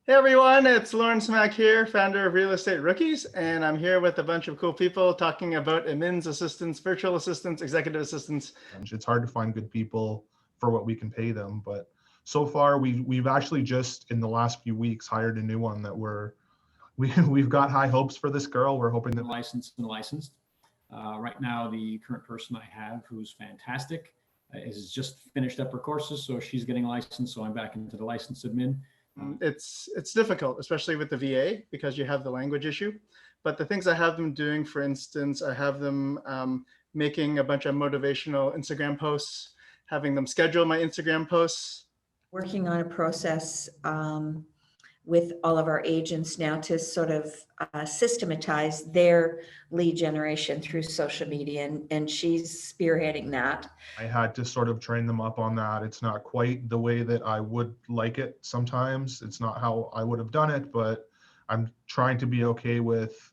Hey everyone, it's Lawrence Mack here, founder of Real Estate Rookies, and I'm here with a bunch of cool people talking about admins assistants, virtual assistants, executive assistants. It's hard to find good people for what we can pay them, but so far we've actually just in the last few weeks hired a new one that we've got high hopes for this girl. We're hoping that licensed. Right now, the current person I have, who's fantastic, is just finished up her courses, so she's getting licensed. So I'm back into the license admin. It's difficult, especially with the VA, because you have the language issue. But the things I have them doing, for instance, I have them making a bunch of motivational Instagram posts, having them schedule my Instagram posts. Working on a process with all of our agents now to sort of systematize their lead generation through social media, and she's spearheading that. I had to sort of train them up on that. It's not quite the way that I would like it sometimes. It's not how I would have done it, but I'm trying to be okay with,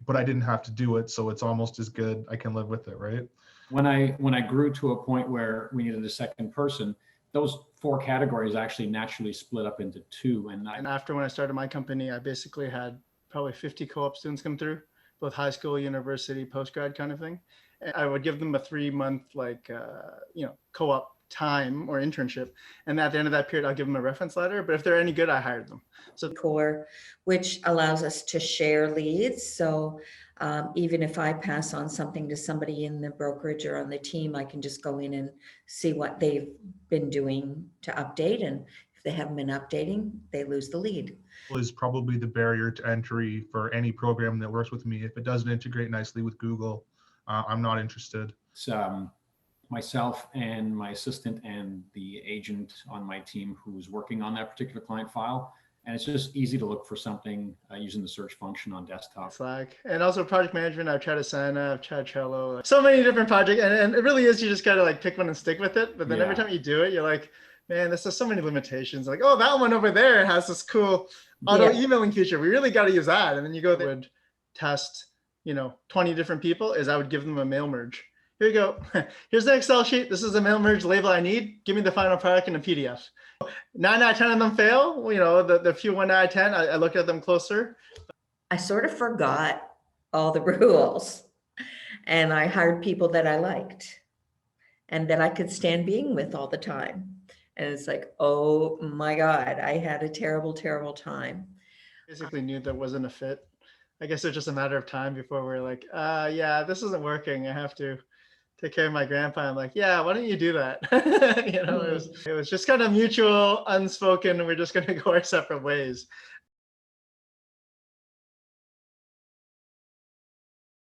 but I didn't have to do it, so it's almost as good. I can live with it, right? When I grew to a point where we needed a second person, those 4 categories actually naturally split up into 2. And after when I started my company, I basically had probably 50 co-op students come through, both high school, university, post-grad kind of thing. And I would give them a 3-month co-op time or internship. And at the end of that period, I'll give them a reference letter. But if they're any good, I hired them. So Core, which allows us to share leads. So even if I pass on something to somebody in the brokerage or on the team, I can just go in and see what they've been doing to update. And if they haven't been updating, they lose the lead. Is probably the barrier to entry for any program that works with me. If it doesn't integrate nicely with Google, I'm not interested. It's myself and my assistant and the agent on my team who's working on that particular client file. And it's just easy to look for something using the search function on desktop. Slack. And also project management, I've tried Asana, I've tried Trello, so many different projects. And it really is, you just gotta like pick one and stick with it. But then every time you do it, you're like, man, this has so many limitations. Like, oh, that one over there has this cool auto emailing feature. We really got to use that. And then you go there and test, 20 different people, is I would give them a mail merge. Here you go. Here's the Excel sheet. This is the mail merge label I need. Give me the final product in a PDF. 9 out of 10 of them fail. The few 1 out of 10, I look at them closer. I sort of forgot all the rules, and I hired people that I liked and that I could stand being with all the time. And it's like, oh my God, I had a terrible, terrible time. Basically knew there wasn't a fit. I guess it's just a matter of time before we're like, yeah, this isn't working. I have to take care of my grandpa. I'm like, yeah, why don't you do that? It was just kind of mutual, unspoken, and we're just going to go our separate ways.